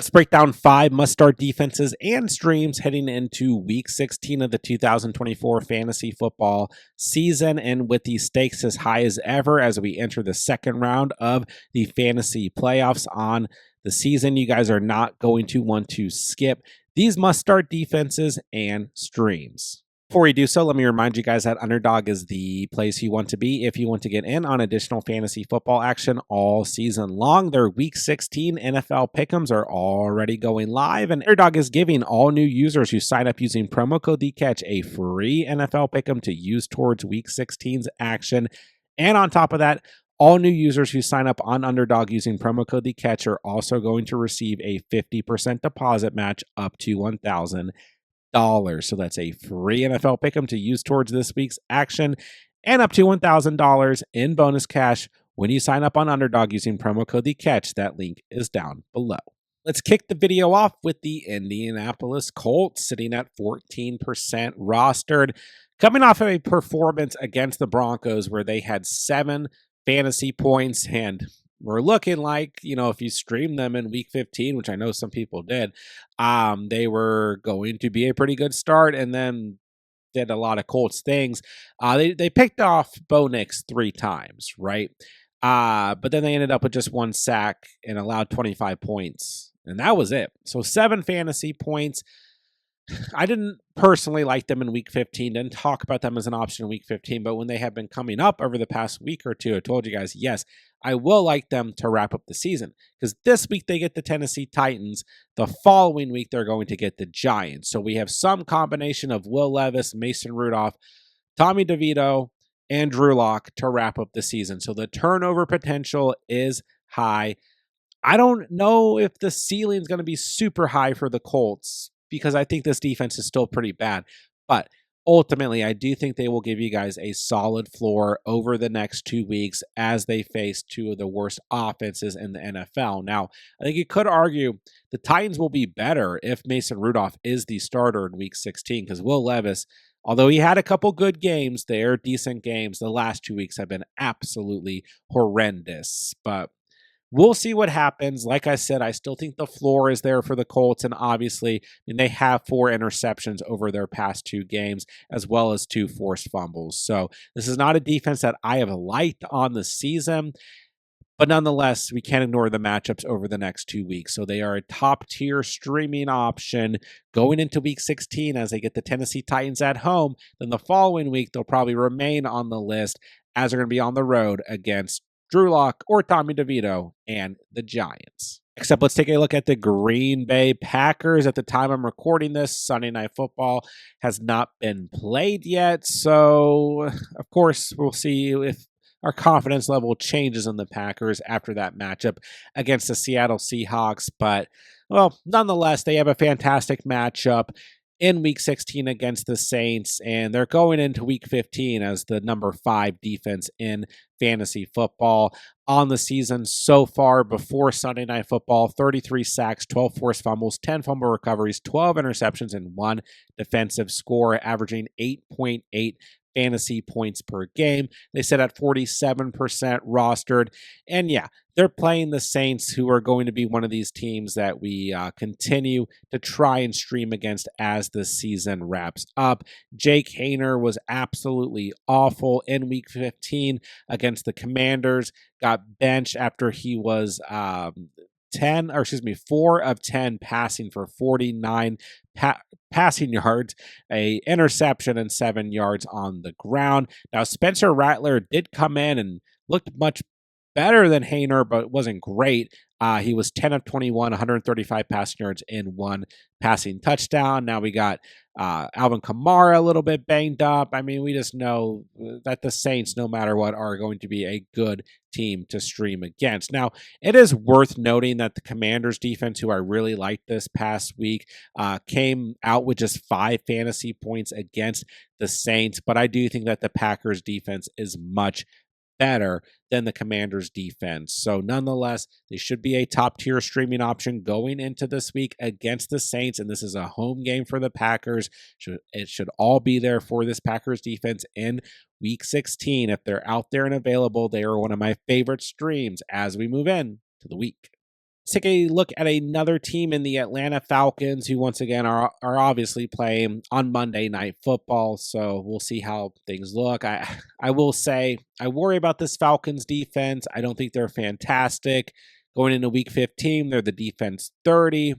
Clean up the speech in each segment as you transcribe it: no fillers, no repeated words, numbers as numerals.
Let's break down 5 must-start defenses and streams heading into Week 16 of the 2024 fantasy football season, and with the stakes as high as ever as we enter the second round of the fantasy playoffs on the season. You guys are not going to want to skip these must-start defenses and streams. Before we do so, let me remind you guys that Underdog is the place you want to be if you want to get in on additional fantasy football action all season long. Their Week 16 NFL Pick'ems are already going live, and Underdog is giving all new users who sign up using promo code TheCatch a free NFL Pick'em to use towards Week 16's action. And on top of that, all new users who sign up on Underdog using promo code TheCatch are also going to receive a 50% deposit match up to $1,000. So that's a free NFL Pick'em to use towards this week's action and up to $1,000 in bonus cash when you sign up on Underdog using promo code TheCatch. That link is down below. Let's kick the video off with the Indianapolis Colts sitting at 14% rostered, coming off of a performance against the Broncos where they had 7 fantasy points and we're looking like, if you stream them in Week 15, which I know some people did, they were going to be a pretty good start and then did a lot of Colts things. They picked off Bo Nix 3 times, right? But then they ended up with just 1 sack and allowed 25 points. And that was it. So 7 fantasy points. I didn't personally like them in Week 15, didn't talk about them as an option in Week 15, but when they have been coming up over the past week or two, I told you guys, yes, I will like them to wrap up the season because this week they get the Tennessee Titans. The following week, they're going to get the Giants. So we have some combination of Will Levis, Mason Rudolph, Tommy DeVito, and Drew Lock to wrap up the season. So the turnover potential is high. I don't know if the ceiling is going to be super high for the Colts because I think this defense is still pretty bad. But ultimately, I do think they will give you guys a solid floor over the next 2 weeks as they face 2 of the worst offenses in the NFL. Now, I think you could argue the Titans will be better if Mason Rudolph is the starter in Week 16 because Will Levis, although he had a couple good games, they're decent games. The last 2 weeks have been absolutely horrendous. But we'll see what happens. Like I said, I still think the floor is there for the Colts, and obviously, they have 4 interceptions over their past 2 games, as well as 2 forced fumbles. So this is not a defense that I have liked on the season, but nonetheless, we can't ignore the matchups over the next 2 weeks. So they are a top-tier streaming option going into Week 16 as they get the Tennessee Titans at home. Then the following week, they'll probably remain on the list as they're going to be on the road against Drew Lock or Tommy DeVito and the Giants. Next up, let's take a look at the Green Bay Packers. At the time I'm recording this, Sunday Night Football has not been played yet. So, of course, we'll see if our confidence level changes in the Packers after that matchup against the Seattle Seahawks. But, well, nonetheless, they have a fantastic matchup in Week 16 against the Saints, and they're going into Week 15 as the number 5 defense in fantasy football on the season so far before Sunday Night Football. 33 sacks, 12 forced fumbles, 10 fumble recoveries, 12 interceptions, and 1 defensive score, averaging 8.8 fantasy points per game. They sit at 47% rostered. And yeah, they're playing the Saints, who are going to be one of these teams that we continue to try and stream against as the season wraps up. Jake Haener was absolutely awful in Week 15 against the Commanders, got benched after he was 4 of 10 passing for 49 passing yards, a interception, and 7 yards on the ground. Now, Spencer Rattler did come in and looked much better than Haener, but wasn't great. He was 10 of 21, 135 passing yards and 1 passing touchdown. Now we got Alvin Kamara a little bit banged up. I mean, we just know that the Saints, no matter what, are going to be a good team to stream against. Now, it is worth noting that the Commanders defense, who I really liked this past week, came out with just 5 fantasy points against the Saints. But I do think that the Packers defense is much better than the Commanders defense. So nonetheless, they should be a top tier streaming option going into this week against the Saints. And this is a home game for the Packers. It should all be there for this Packers defense in Week 16. If they're out there and available, they are one of my favorite streams as we move in to the week. Let's take a look at another team in the Atlanta Falcons, who once again are obviously playing on Monday Night Football. So we'll see how things look. I will say I worry about this Falcons defense. I don't think they're fantastic. Going into Week 15, they're the defense 30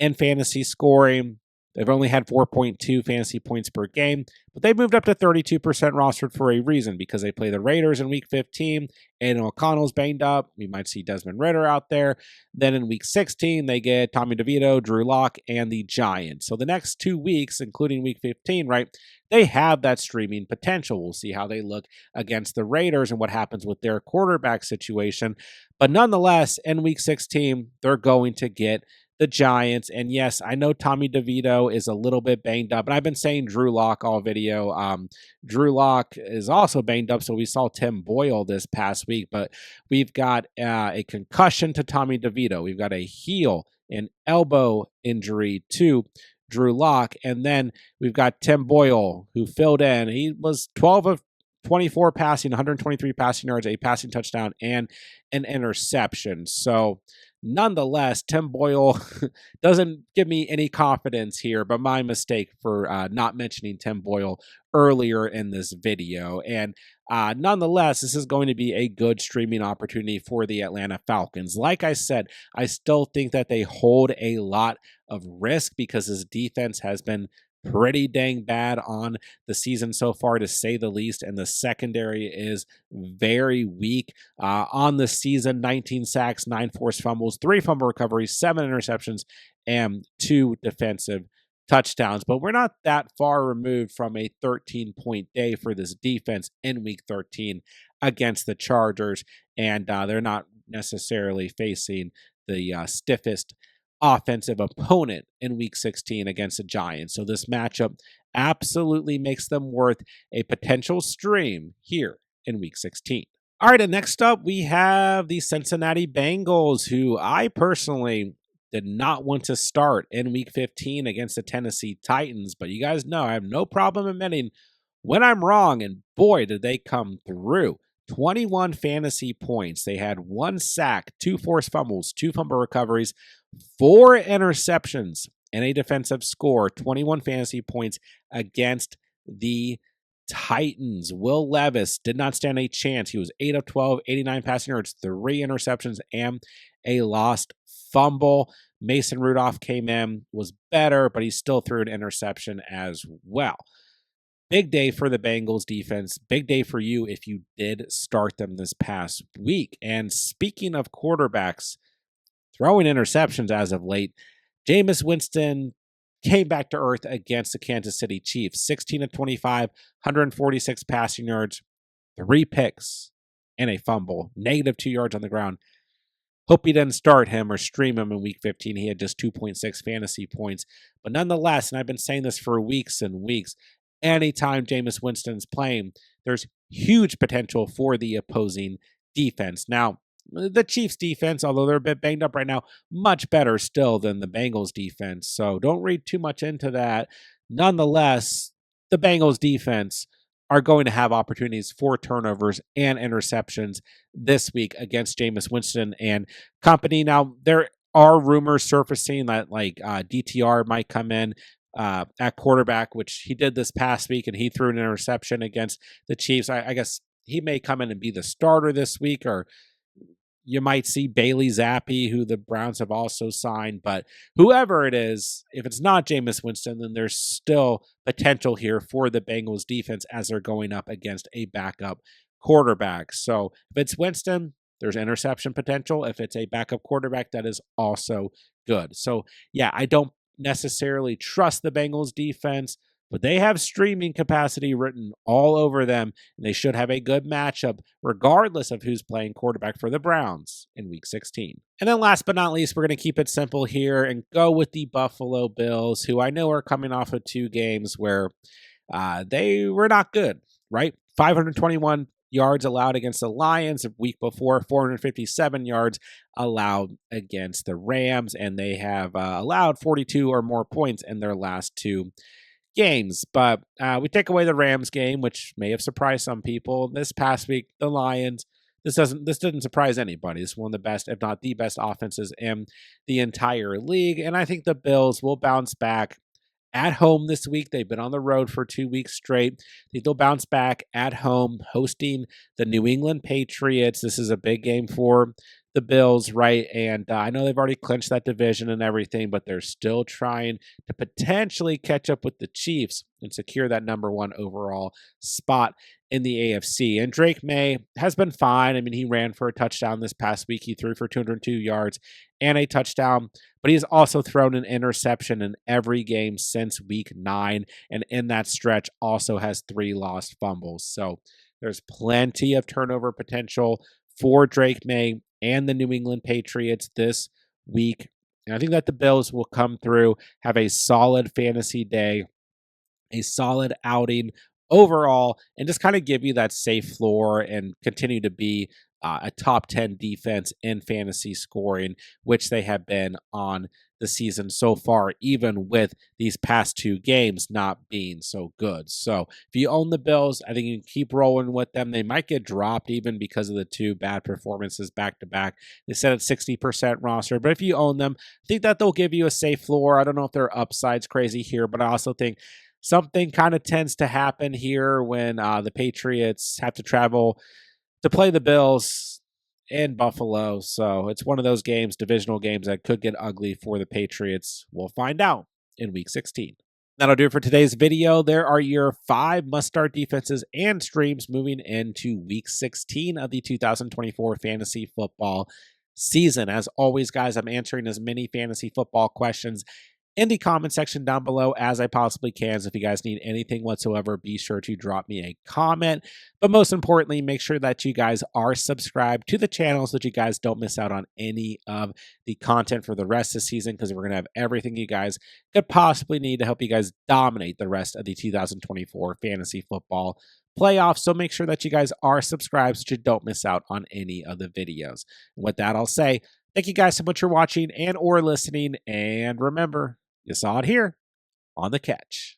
in fantasy scoring. They've only had 4.2 fantasy points per game, but they moved up to 32% rostered for a reason, because they play the Raiders in Week 15. And O'Connell's banged up. We might see Desmond Ridder out there. Then in Week 16, they get Tommy DeVito, Drew Lock, and the Giants. So the next 2 weeks, including Week 15, right, they have that streaming potential. We'll see how they look against the Raiders and what happens with their quarterback situation. But nonetheless, in Week 16, they're going to get the Giants. And yes, I know Tommy DeVito is a little bit banged up, and I've been saying Drew Lock all video. Drew Lock is also banged up, so we saw Tim Boyle this past week, but we've got a concussion to Tommy DeVito. We've got a heel and elbow injury to Drew Lock, and then we've got Tim Boyle, who filled in. He was 12 of 24 passing, 123 passing yards, a passing touchdown, and an interception. So nonetheless, Tim Boyle doesn't give me any confidence here, but my mistake for not mentioning Tim Boyle earlier in this video. And nonetheless, this is going to be a good streaming opportunity for the Atlanta Falcons. Like I said, I still think that they hold a lot of risk because his defense has been pretty dang bad on the season so far, to say the least, and the secondary is very weak. On the season, 19 sacks, 9 forced fumbles, 3 fumble recoveries, 7 interceptions, and 2 defensive touchdowns. But we're not that far removed from a 13-point day for this defense in Week 13 against the Chargers, and they're not necessarily facing the stiffest offensive opponent in Week 16 against the Giants. So this matchup absolutely makes them worth a potential stream here in Week 16. All right, and next up we have the Cincinnati Bengals, who I personally did not want to start in Week 15 against the Tennessee Titans, but you guys know I have no problem admitting when I'm wrong, and boy, did they come through. 21 fantasy points. They had 1 sack, 2 forced fumbles, 2 fumble recoveries, 4 interceptions, and a defensive score. 21 fantasy points against the Titans. Will Levis did not stand a chance. He was 8 of 12, 89 passing yards, 3 interceptions, and a lost fumble. Mason Rudolph came in, was better, but he still threw an interception as well. Big day for the Bengals defense. Big day for you if you did start them this past week. And speaking of quarterbacks throwing interceptions as of late, Jameis Winston came back to earth against the Kansas City Chiefs. 16 of 25, 146 passing yards, 3 picks, and a fumble. Negative 2 yards on the ground. Hope you didn't start him or stream him in Week 15. He had just 2.6 fantasy points. But nonetheless, and I've been saying this for weeks and weeks, anytime Jameis Winston's playing, there's huge potential for the opposing defense. Now, the Chiefs defense, although they're a bit banged up right now, much better still than the Bengals defense. So don't read too much into that. Nonetheless, the Bengals defense are going to have opportunities for turnovers and interceptions this week against Jameis Winston and company. Now, there are rumors surfacing that DTR might come in at quarterback, which he did this past week, and he threw an interception against the Chiefs. I guess he may come in and be the starter this week, or you might see Bailey Zappi, who the Browns have also signed. But whoever it is, if it's not Jameis Winston, then there's still potential here for the Bengals defense as they're going up against a backup quarterback. So if it's Winston, there's interception potential. If it's a backup quarterback, that is also good. So yeah, I don't necessarily trust the Bengals defense, but they have streaming capacity written all over them, and they should have a good matchup regardless of who's playing quarterback for the Browns in Week 16. And then last but not least, we're going to keep it simple here and go with the Buffalo Bills, who I know are coming off of 2 games where they were not good, right? 521 yards allowed against the Lions a week before, 457 yards allowed against the Rams, and they have allowed 42 or more points in their last 2 games. But we take away the Rams game, which may have surprised some people. This past week, the Lions, this didn't surprise anybody. It's one of the best, if not the best, offenses in the entire league. And I think the Bills will bounce back at home this week. They've been on the road for 2 weeks straight. I think they'll bounce back at home, hosting the New England Patriots. This is a big game for the Bills, right? And I know they've already clinched that division and everything, but they're still trying to potentially catch up with the Chiefs and secure that #1 overall spot in the AFC. And Drake May has been fine. I mean, he ran for a touchdown this past week. He threw for 202 yards and a touchdown, but he's also thrown an interception in every game since week 9. And in that stretch, also has 3 lost fumbles. So there's plenty of turnover potential for Drake May and the New England Patriots this week. And I think that the Bills will come through, have a solid fantasy day, a solid outing overall, and just kind of give you that safe floor and continue to be a top 10 defense in fantasy scoring, which they have been on the season so far, even with these past 2 games not being so good. So if you own the Bills, I think you can keep rolling with them. They might get dropped even because of the 2 bad performances back to back. They said it's 60% roster, but if you own them, I think that they'll give you a safe floor. I don't know if their upside's crazy here, but I also think something kind of tends to happen here when the Patriots have to travel to play the Bills in Buffalo. So it's one of those games, divisional games, that could get ugly for the Patriots. We'll find out in week 16. That'll do it for today's video. There are your 5 must-start defenses and streams moving into week 16 of the 2024 fantasy football season. As always, guys, I'm answering as many fantasy football questions in the comment section down below as I possibly can. So if you guys need anything whatsoever, be sure to drop me a comment. But most importantly, make sure that you guys are subscribed to the channel so that you guys don't miss out on any of the content for the rest of the season, because we're going to have everything you guys could possibly need to help you guys dominate the rest of the 2024 fantasy football playoffs. So make sure that you guys are subscribed so you don't miss out on any of the videos. And with that, I'll say thank you guys so much for watching and or listening. And remember, you saw it here on The Catch.